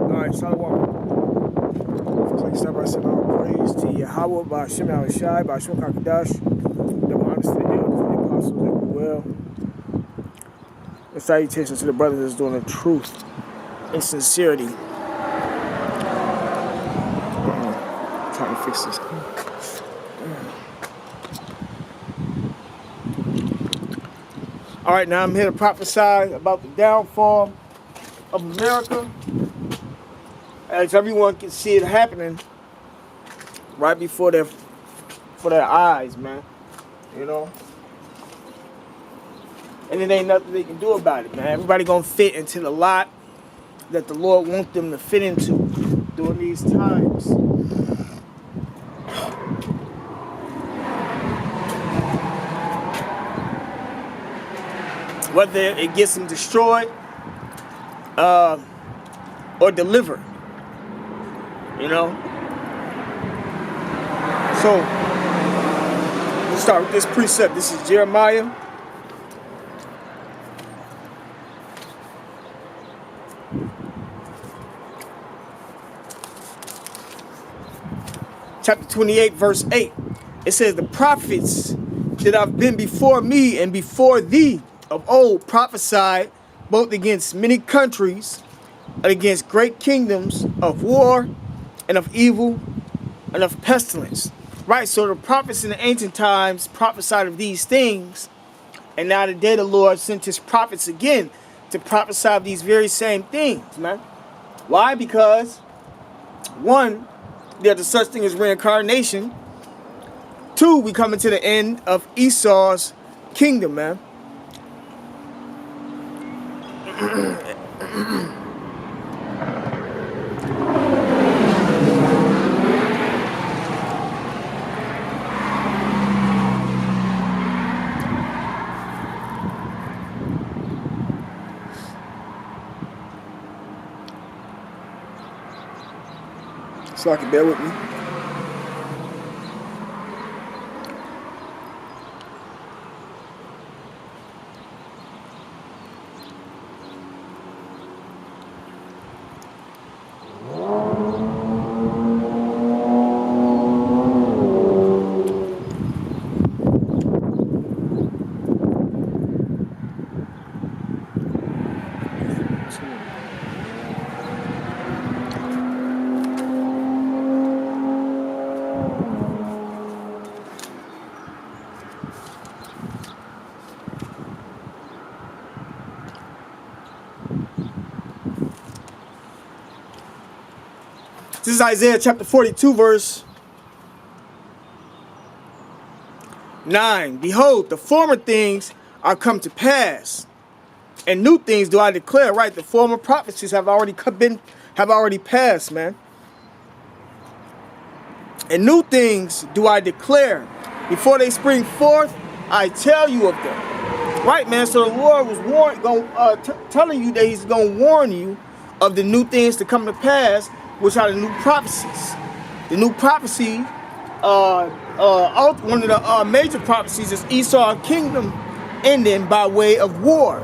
Alright, Shalom. Like stop by saying all praise to Yahweh by Shem Shai, by Shem Kakadash. Double honors to the elders and the apostles everywhere. And salutations to the brothers that's doing the truth and sincerity. Trying to fix this. Alright, now I'm here to prophesy about the downfall of America. As everyone can see it happening right before their eyes, man. You know? And it ain't nothing they can do about it, man. Everybody gonna fit into the lot that the Lord wants them to fit into during these times. Whether it gets them destroyed or delivered. You know? So, let's start with this precept. This is Jeremiah. Chapter 28, verse 8. It says, the prophets that have been before me and before thee of old prophesied both against many countries and against great kingdoms of war and of evil and of pestilence. Right, so the prophets in the ancient times prophesied of these things, and now today the Lord sent his prophets again to prophesy of these very same things, man. Why? Because, one, there's a such thing as reincarnation. Two, we coming to the end of Esau's kingdom, man. So I can bear with me. This is Isaiah chapter 42, verse 9. Behold, the former things are come to pass, and new things do I declare. Right, the former prophecies have already passed, man. And new things do I declare. Before they spring forth, I tell you of them. Right, man. So the Lord was telling you that He's gonna warn you of the new things to come to pass, which are the new prophecies. The new prophecy, one of the major prophecies is Esau's kingdom ending by way of war.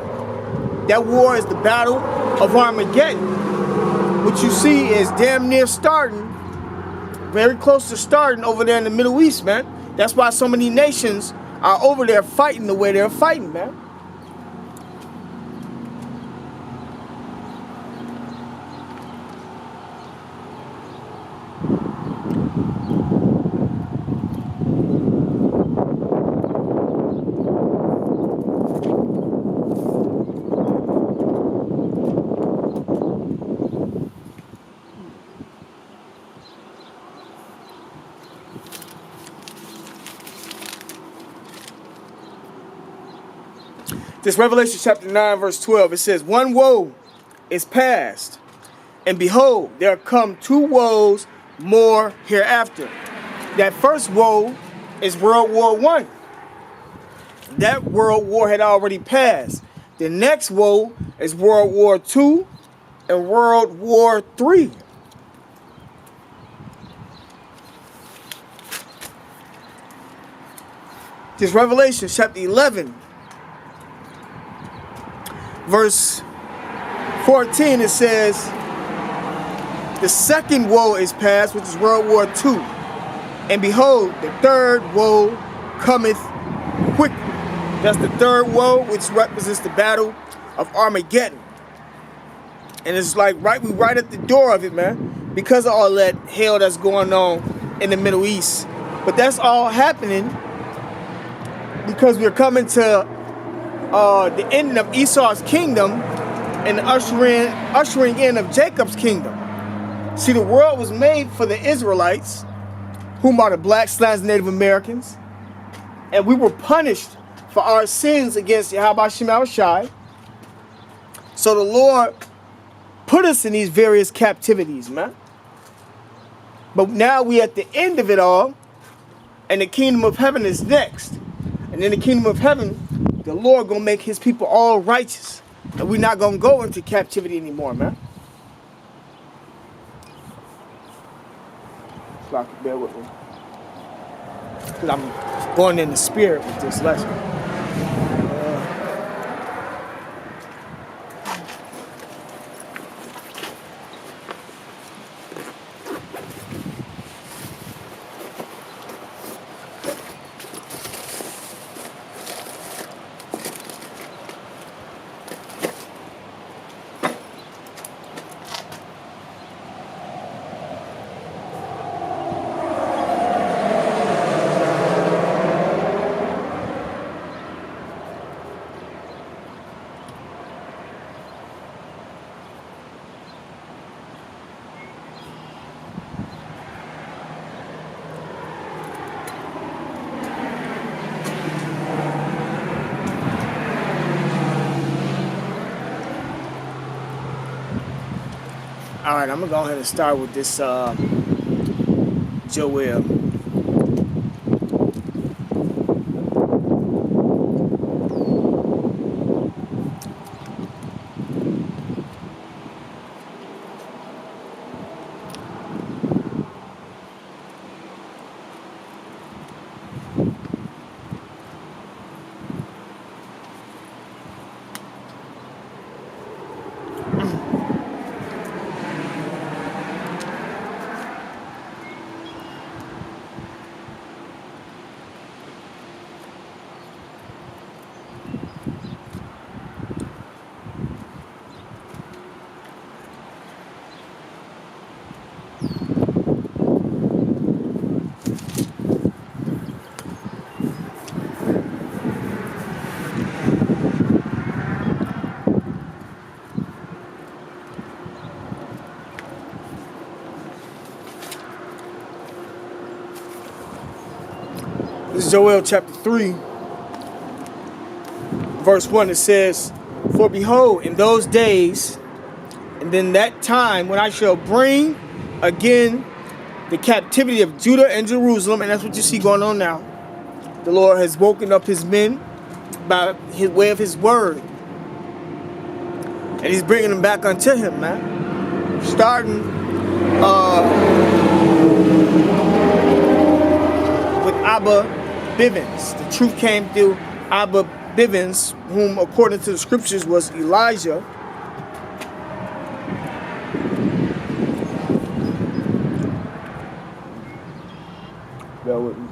That war is the battle of Armageddon, which you see is damn near starting, very close to starting over there in the Middle East, man. That's why so many nations are over there fighting the way they're fighting, man. This Revelation chapter 9, verse 12, it says, one woe is past, and behold, there come two woes more hereafter. That first woe is World War I. That world war had already passed. The next woe is World War II and World War III. This Revelation chapter 11, verse 14, it says, the second woe is past, which is World War II. And behold, the third woe cometh quickly. That's the third woe, which represents the battle of Armageddon. And it's like we right at the door of it, man, because of all that hell that's going on in the Middle East. But that's all happening because we're coming to the ending of Esau's kingdom and the ushering in of Jacob's kingdom. See, the world was made for the Israelites, whom are the blacks, Native Americans, and we were punished for our sins against Yahweh Shema Shai. So the Lord put us in these various captivities, man. But now we at the end of it all, and the kingdom of heaven is next. And in the kingdom of heaven, the Lord gonna make his people all righteous. And we're not gonna go into captivity anymore, man. So I can bear with me. Because I'm going in the spirit with this lesson. All right, I'm gonna go ahead and start with this Joel. This is Joel chapter 3, verse 1. It says, for behold, in those days, and in that time, when I shall bring again the captivity of Judah and Jerusalem, and that's what you see going on now. The Lord has woken up his men by his way of his word. And he's bringing them back unto him, man. Starting with Abba Bivens. The truth came through Abba Bivens, whom according to the scriptures was Elijah. Bear with me.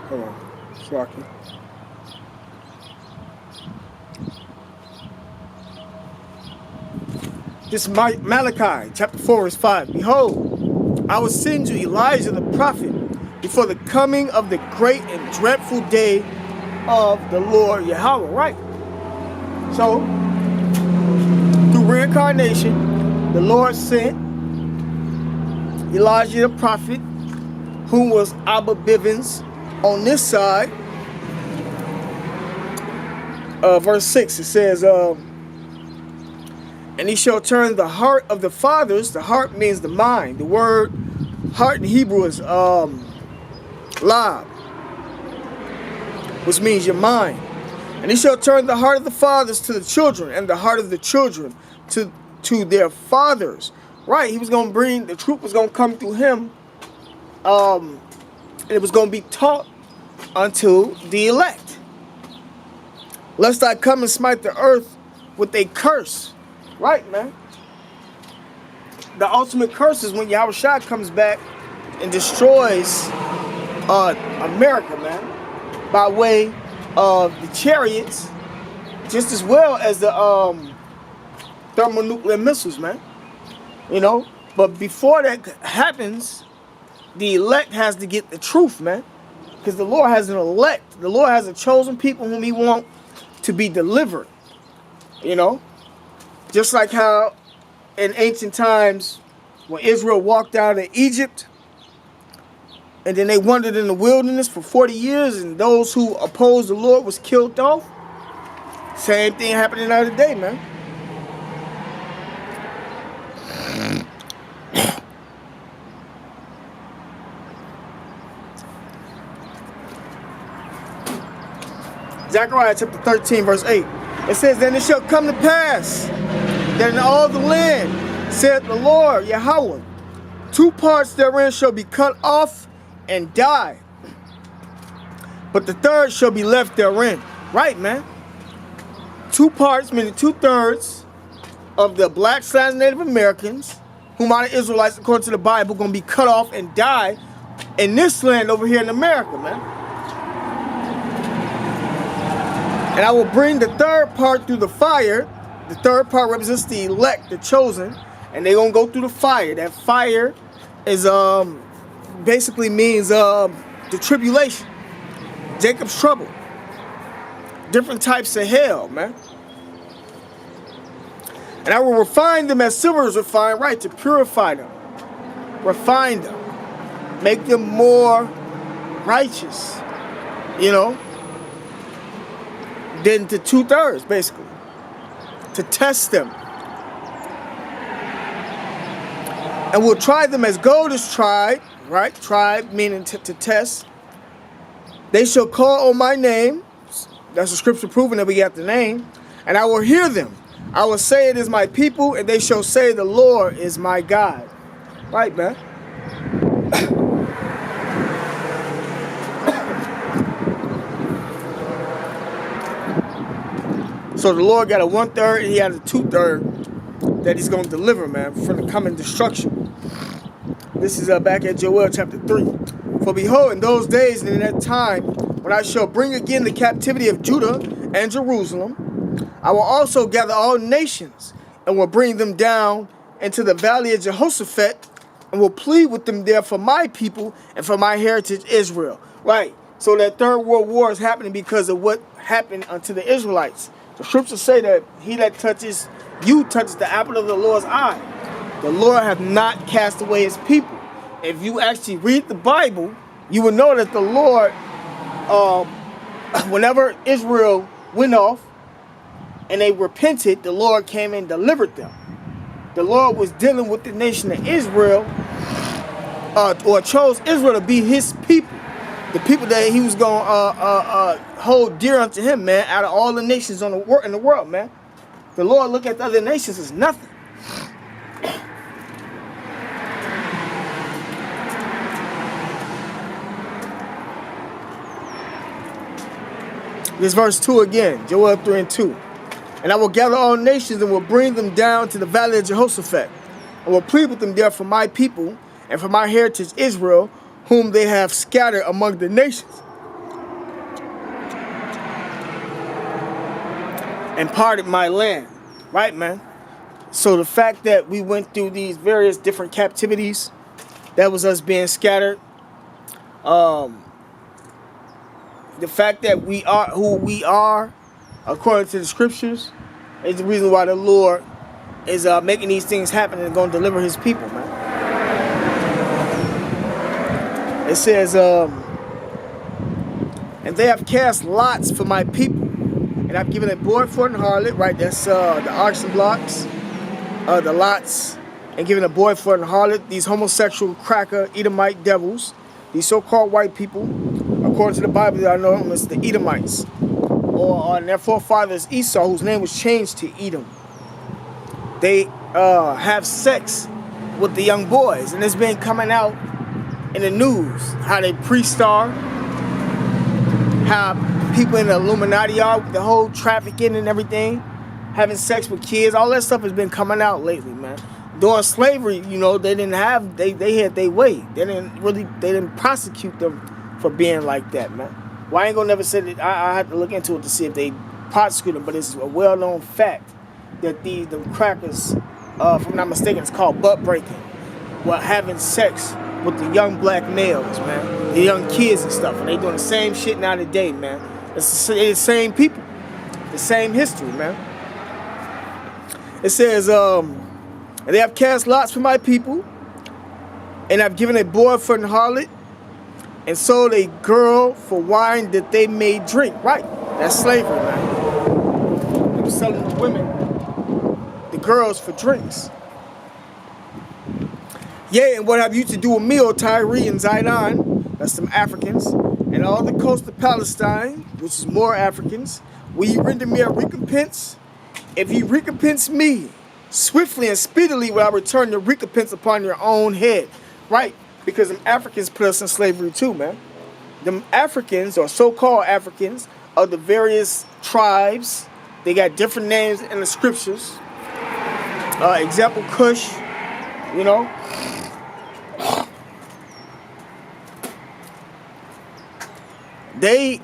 Hold on, Sharky. This is Malachi, chapter 4, verse 5. Behold, I will send you Elijah the prophet before the coming of the great and dreadful day of the Lord Yahweh. Right? So, through reincarnation, the Lord sent Elijah the prophet, who was Abba Bivens on this side. Verse 6, it says, and he shall turn the heart of the fathers. The heart means the mind. The word heart in Hebrew is lab, which means your mind. And he shall turn the heart of the fathers to the children, and the heart of the children to their fathers. Right, he was going to bring, the truth was going to come through him, and it was going to be taught unto the elect. Lest I come and smite the earth with a curse. Right, man. The ultimate curse is when Yahushua comes back and destroys America, man, by way of the chariots, just as well as the thermonuclear missiles, man. You know, but before that happens, the elect has to get the truth, man, because the Lord has an elect. The Lord has a chosen people whom He wants to be delivered. You know, just like how in ancient times when Israel walked out of Egypt and then they wandered in the wilderness for 40 years and those who opposed the Lord was killed off. Same thing happening another day, man. Zechariah chapter 13 verse 8. It says, then it shall come to pass that in all the land, saith the Lord Yahweh, 2 parts therein shall be cut off and die, but the third shall be left therein. Right, man. 2 parts, meaning 2/3 of the black / Native Americans, whom are the Israelites according to the Bible, going to be cut off and die in this land over here in America, man. And I will bring the 3rd part through the fire. The 3rd part represents the elect, the chosen, and they're going to go through the fire. That fire is basically means the tribulation, Jacob's trouble, different types of hell, man. And I will refine them as silver is refined, right, to purify them, refine them, make them more righteous, you know, than the 2/3, basically, to test them. And we'll try them as gold is tried, right? Tried meaning to test. They shall call on my name. That's the scripture proving that we got the name. And I will hear them. I will say it is my people, and they shall say the Lord is my God. Right, man? So the Lord got a 1/3 and He has a 2/3 that He's going to deliver, man, from the coming destruction. This is back at Joel chapter 3. For behold, in those days and in that time, when I shall bring again the captivity of Judah and Jerusalem, I will also gather all nations and will bring them down into the valley of Jehoshaphat and will plead with them there for my people and for my heritage Israel. Right. So that 3rd World War is happening because of what happened unto the Israelites. The scriptures say that he that touches you touches the apple of the Lord's eye. The Lord hath not cast away his people. If you actually read the Bible, you will know that the Lord, whenever Israel went off and they repented, the Lord came and delivered them. The Lord was dealing with the nation of Israel, or chose Israel to be his people. The people that he was going to hold dear unto him, man, out of all the nations in the world, man. The Lord look at the other nations as nothing. This verse 2 again, Joel 3 and 2. And I will gather all nations and will bring them down to the valley of Jehoshaphat, and will plead with them there for my people and for my heritage Israel, whom they have scattered among the nations, and parted my land. Right, man? So the fact that we went through these various different captivities, That was us being scattered. Um, the fact that we are who we are, according to the scriptures, is the reason why the Lord is making these things happen and going to deliver His people, man. It says, and they have cast lots for my people, and I've given a board for an harlot, right? That's the auction blocks, the lots, and given a board for an harlot, these homosexual cracker Edomite devils, these so-called white people, according to the Bible, I know them as the Edomites, or their forefathers Esau, whose name was changed to Edom. They have sex with the young boys, and it's been coming out in the news how they pre-star, how people in the Illuminati are with the whole trafficking and everything, having sex with kids. All that stuff has been coming out lately, man. During slavery, you know, they didn't have, they had their way. They didn't prosecute them for being like that, man. Well, I ain't gonna never say that. I had to look into it to see if they prosecute them, but it's a well-known fact that the crackers, if I'm not mistaken, it's called butt breaking, were having sex with the young black males, man, the young kids and stuff, and they doing the same shit now today, man. It's the same people, the same history, man. It says, and they have cast lots for my people, and I've given a boy for an harlot, and sold a girl for wine that they may drink. Right, that's slavery, man. They were selling the women, the girls, for drinks. Yeah, and what have you to do with me, O Tyre and Zidon? That's some Africans. And all the coast of Palestine, which is more Africans. Will you render me a recompense? If you recompense me, swiftly and speedily will I return your recompense upon your own head. Right? Because them Africans put us in slavery too, man. Them Africans, or so-called Africans, of the various tribes, they got different names in the scriptures. Example, Cush, you know. They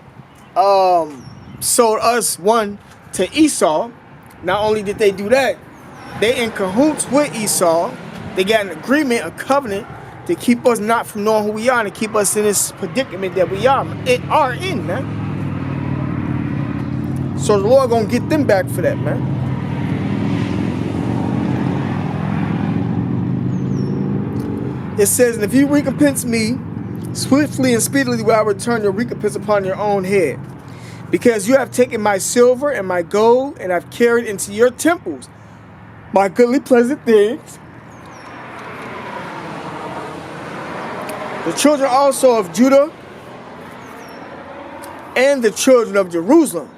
sold us one to Esau. Not only did they do that, they in cahoots with Esau. They got an agreement, a covenant, to keep us not from knowing who we are and to keep us in this predicament that we are in, man. So the Lord gonna get them back for that, man. It says, and if you recompense me, swiftly and speedily will I return your recompense upon your own head. Because you have taken my silver and my gold, and have carried into your temples my goodly pleasant things. The children also of Judah and the children of Jerusalem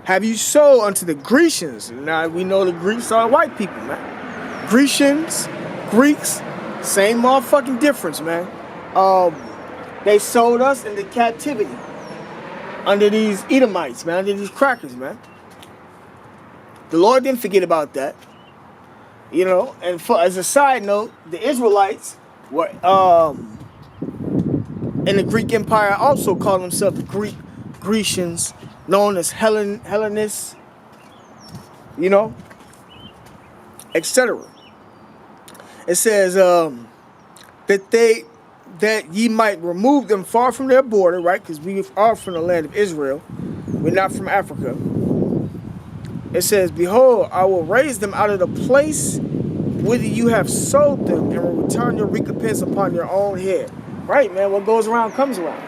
have you sold unto the Grecians. Now we know the Greeks are white people, man. Grecians, Greeks, same motherfucking difference, man. They sold us into captivity under these Edomites, man, under these crackers, man. The Lord didn't forget about that, you know. And as a side note, the Israelites were in the Greek Empire also called themselves Grecians, known as Hellenists, you know, etc. It says that ye might remove them far from their border, right? Because we are from the land of Israel. We're not from Africa. It says, behold, I will raise them out of the place whither you have sold them, and will return your recompense upon your own head. Right, man. What goes around comes around.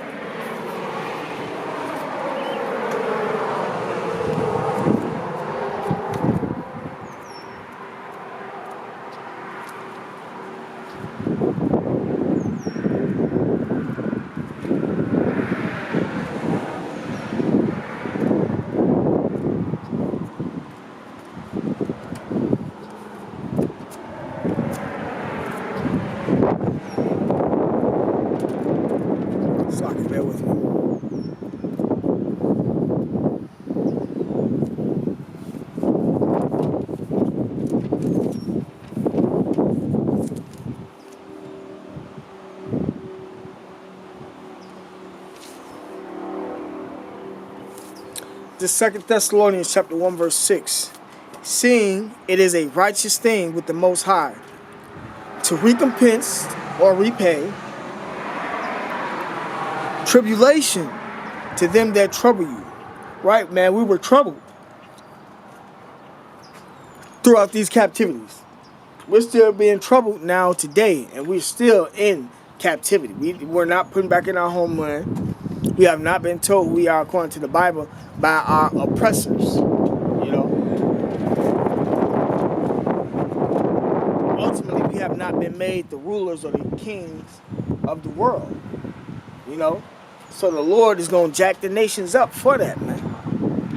Bear with me. This 2 Thessalonians chapter 1 verse 6. Seeing it is a righteous thing with the Most High to recompense or repay tribulation to them that trouble you. Right, man, we were troubled throughout these captivities. We're still being troubled now today, and we're still in captivity. We're not putting back in our homeland. We have not been told who we are according to the Bible by our oppressors. You know, ultimately, we have not been made the rulers or the kings of the world. You know, so the Lord is going to jack the nations up for that, man.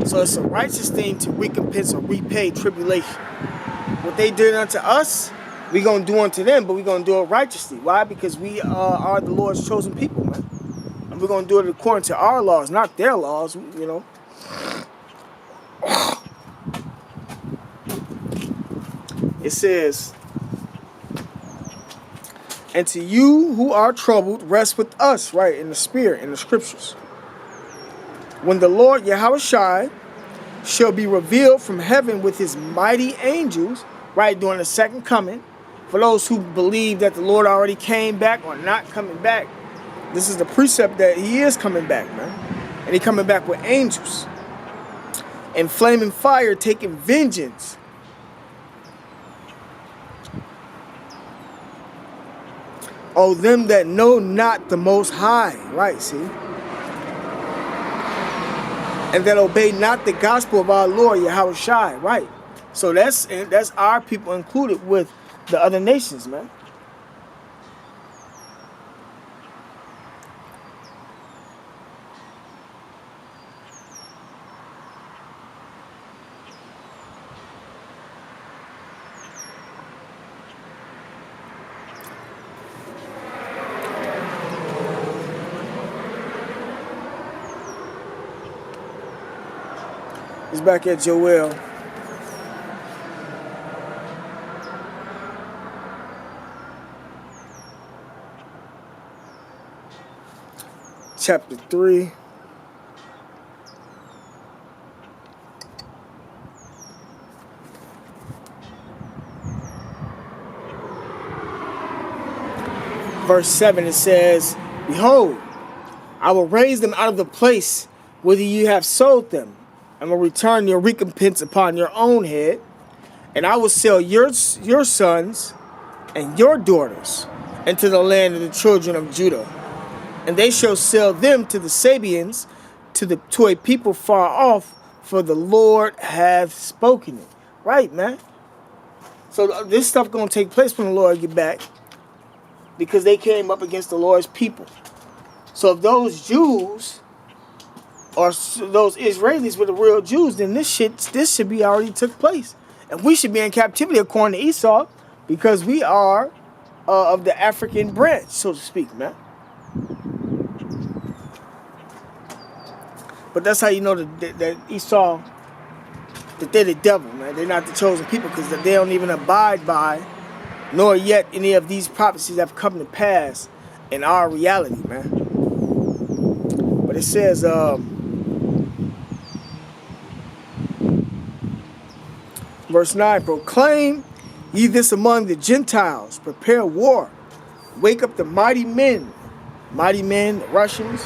So it's a righteous thing to recompense or repay tribulation. What they did unto us, we're going to do unto them, but we're going to do it righteously. Why? Because we are the Lord's chosen people, man. And we're going to do it according to our laws, not their laws, you know. It says, and to you who are troubled, rest with us, right, in the spirit, in the scriptures. When the Lord Yahushua shall be revealed from heaven with his mighty angels, right, during the second coming. For those who believe that the Lord already came back or not coming back, this is the precept that he is coming back, man. And he coming back with angels. And flaming fire taking vengeance. Oh, them that know not the Most High, right, see? And that obey not the gospel of our Lord Yahushua, right? So that's our people included with the other nations, man. It's back at Joel. Chapter 3. Verse 7, it says, behold, I will raise them out of the place whither you have sold them, and will return your recompense upon your own head, and I will sell your sons and your daughters into the land of the children of Judah, and they shall sell them to the Sabians, to a people far off, for the Lord hath spoken it. Right, man? So this stuff gonna take place when the Lord get back, because they came up against the Lord's people. So if those Jews or those Israelis were the real Jews, then this should be already took place, and we should be in captivity according to Esau, because we are of the African branch, so to speak, man. But that's how you know that Esau, that they're the devil, man. They're not the chosen people, because they don't even abide by, nor yet any of these prophecies have come to pass in our reality, man. But it says, verse 9, proclaim ye this among the Gentiles, prepare war, wake up the mighty men, the Russians,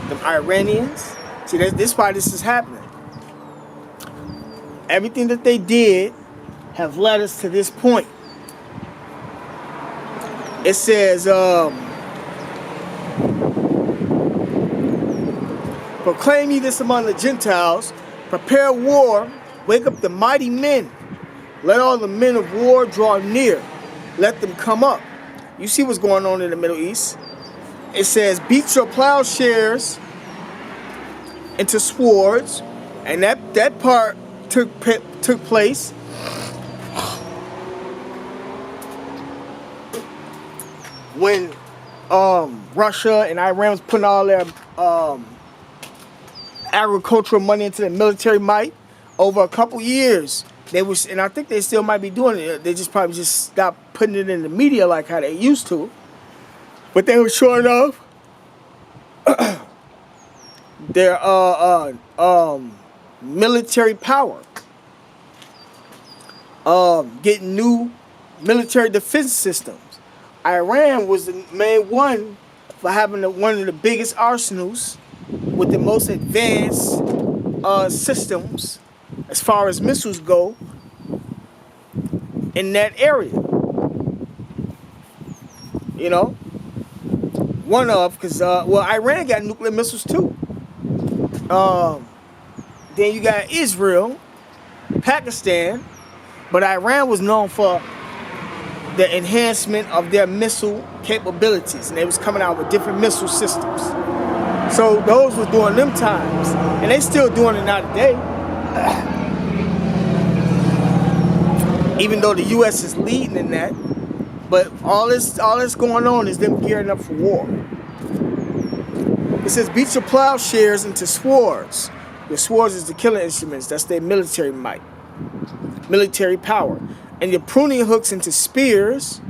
the Iranians. See, this is why this is happening. Everything that they did have led us to this point. It says, proclaim ye this among the Gentiles, prepare war, wake up the mighty men. Let all the men of war draw near. Let them come up. You see what's going on in the Middle East. It says, beat your plowshares into swords. And that part took place when Russia and Iran was putting all their agricultural money into the military might over a couple years. They was, and I think they still might be doing it. They just probably just stopped putting it in the media like how they used to. But they were showing off their military power, getting new military defense systems. Iran was the main one for having one of the biggest arsenals with the most advanced systems as far as missiles go in that area. You know, one of because well, Iran got nuclear missiles too. Then you got Israel, Pakistan, but Iran was known for the enhancement of their missile capabilities, and they was coming out with different missile systems. So those was during them times, and they still doing it now today. Even though the U.S. is leading in that, but all this going on is them gearing up for war. It says, beat your plowshares into swords. Your swords is the killing instruments. That's their military might, military power. And your pruning hooks into spears.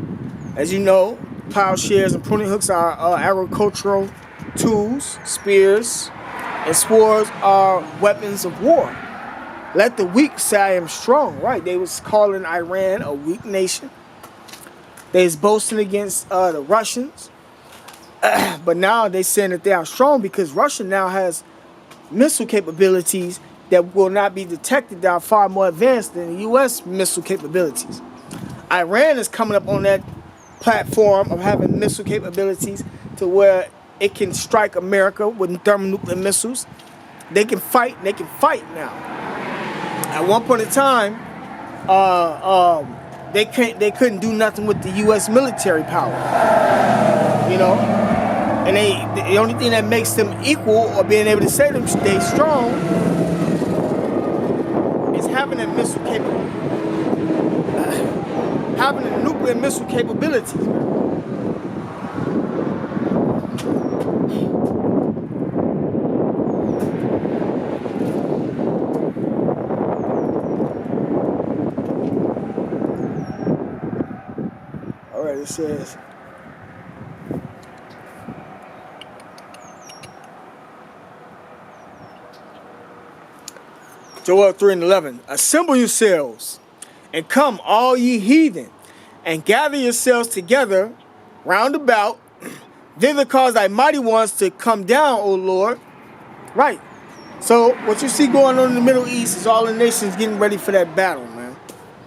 As you know, plowshares and pruning hooks are agricultural tools. Spears and swords are weapons of war. Let the weak say I am strong. Right, they was calling Iran a weak nation. They was boasting against the Russians. But now they saying that they are strong because Russia now has missile capabilities that will not be detected, that are far more advanced than the U.S. missile capabilities. Iran is coming up on that platform of having missile capabilities to where it can strike America with thermonuclear missiles. They can fight now. At one point in time, they couldn't do nothing with the U.S. military power. You know? And the only thing that makes them equal or being able to say them stay strong is having a missile capability. Having a nuclear missile capabilities, man. All right, it says, Joel 3:11, assemble yourselves and come, all ye heathen, and gather yourselves together round about. Thither cause thy mighty ones to come down, O Lord. Right. So what you see going on in the Middle East is all the nations getting ready for that battle, man.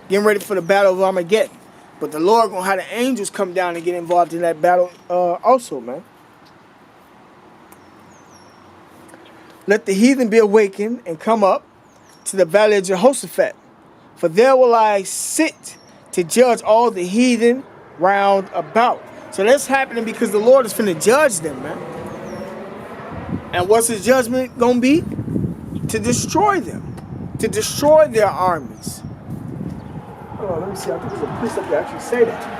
Getting ready for the battle of Armageddon. But the Lord gonna have the angels come down and get involved in that battle also, man. Let the heathen be awakened and come up to the valley of Jehoshaphat. For there will I sit to judge all the heathen round about. So that's happening because the Lord is finna judge them, man. And what's his judgment gonna be? To destroy them. To destroy their armies. Hold on, let me see. I think there's a precept that actually say that.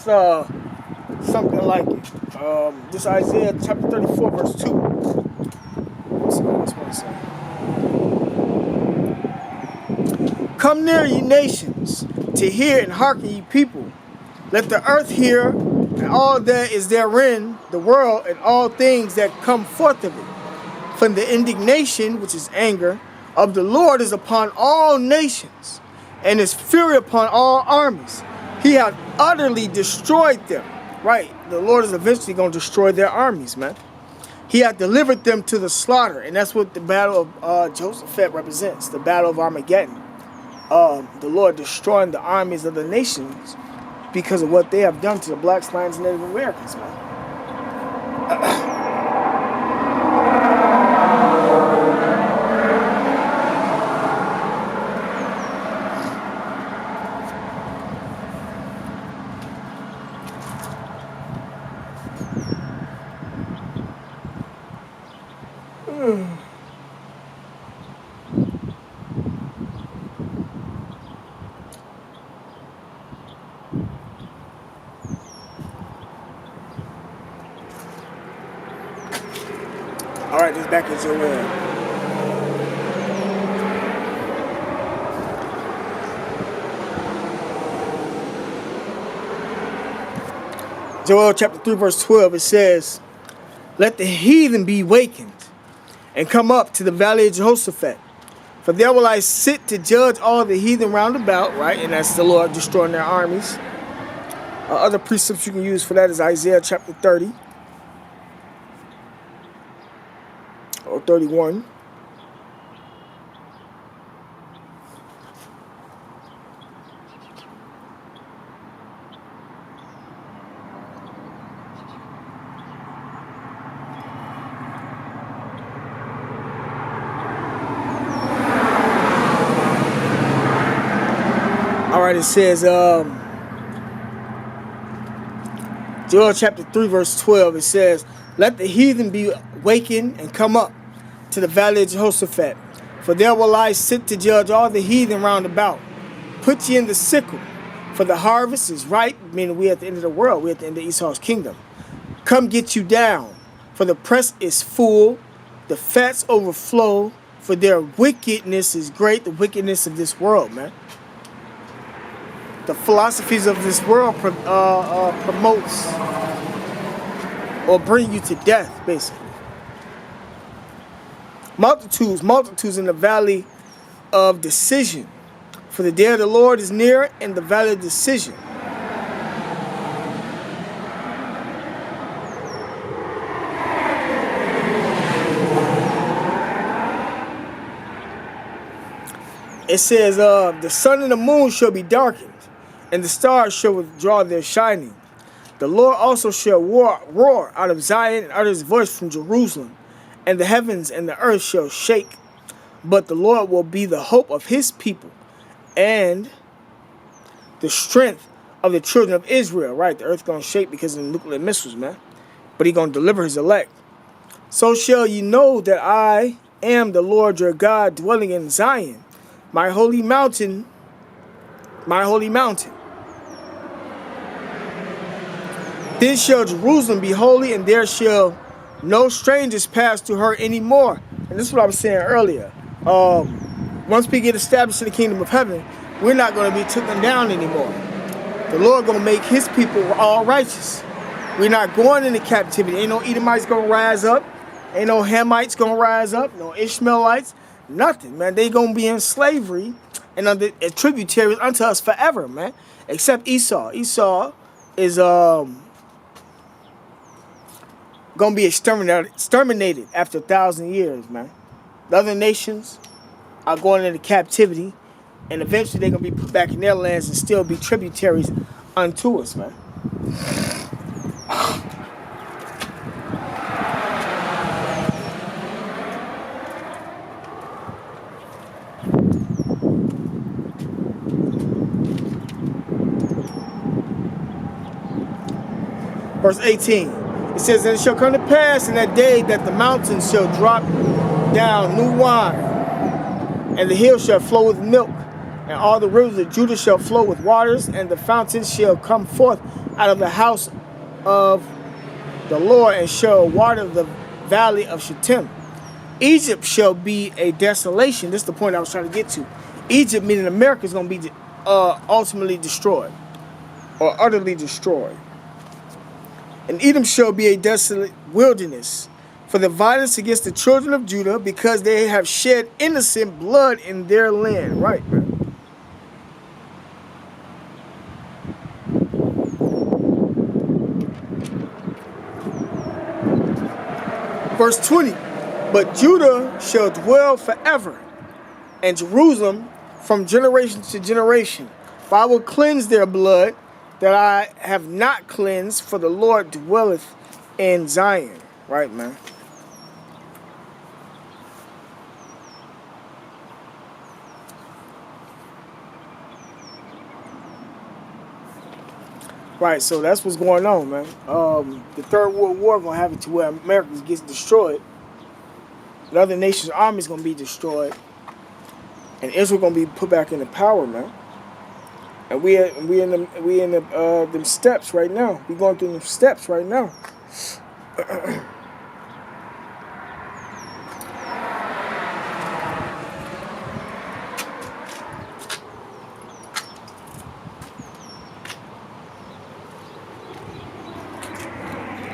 something like it. This Isaiah chapter 34, verse 2. So that's what it says. Come near, ye nations, to hear and hearken, ye people. Let the earth hear, and all that is therein, the world, and all things that come forth of it. For the indignation, which is anger, of the Lord is upon all nations, and his fury upon all armies. He hath utterly destroyed them. Right, the Lord is eventually going to destroy their armies, man. He hath delivered them to the slaughter, and that's what the battle of Jehoshaphat represents, the battle of Armageddon. The Lord destroying the armies of the nations because of what they have done to the blacks, lions, and Native Americans, man. All right, this back in Joel. Joel chapter 3, verse 12, it says, let the heathen be wakened and come up to the valley of Jehoshaphat. For there will I sit to judge all the heathen round about, right? And that's the Lord destroying their armies. Other precepts you can use for that is Isaiah chapter 30. Or 31. All right, it says, Joel chapter 3, verse 12, it says, let the heathen be wakened and come up to the valley of Jehoshaphat. For there will I sit to judge all the heathen round about. Put ye in the sickle, for the harvest is ripe, meaning we at the end of the world, we at the end of Esau's kingdom. Come get you down, for the press is full, the fats overflow, for their wickedness is great, the wickedness of this world, man. The philosophies of this world promotes or bring you to death, basically. Multitudes in the valley of decision. For the day of the Lord is near in the valley of decision. It says, the sun and the moon shall be darkened, and the stars shall withdraw their shining. The Lord also shall roar out of Zion and utter his voice from Jerusalem, and the heavens and the earth shall shake. But the Lord will be the hope of his people and the strength of the children of Israel. Right, the earth going to shake because of the nuclear missiles, man. But he going to deliver his elect. So shall ye know that I am the Lord your God, dwelling in Zion, my holy mountain, my holy mountain. Then shall Jerusalem be holy, and there shall no strangers pass through her anymore. And this is what I was saying earlier. Once we get established in the kingdom of heaven, we're not going to be taken down anymore. The Lord going to make his people all righteous. We're not going into captivity. Ain't no Edomites going to rise up. Ain't no Hamites going to rise up. No Ishmaelites. Nothing, man. They going to be in slavery and under tributaries unto us forever, man. Except Esau. Esau is going to be exterminated after 1,000 years, man. The other nations are going into captivity, and eventually they're going to be put back in their lands and still be tributaries unto us, man. Verse 18, it says, and it shall come to pass in that day that the mountains shall drop down new wine, and the hills shall flow with milk, and all the rivers of Judah shall flow with waters, and the fountains shall come forth out of the house of the Lord, and shall water the valley of Shittim. Egypt shall be a desolation. This is the point I was trying to get to. Egypt, meaning America, is going to be ultimately destroyed, or utterly destroyed. And Edom shall be a desolate wilderness for the violence against the children of Judah, because they have shed innocent blood in their land. Right, man. Verse 20. But Judah shall dwell forever, and Jerusalem from generation to generation. For I will cleanse their blood that I have not cleansed, for the Lord dwelleth in Zion. Right, man. Right, so that's what's going on, man. The Third World War gonna have it to where America gets destroyed. The other nations' armies gonna be destroyed, and Israel gonna be put back into power, man. And we in them steps right now. We going through them steps right now.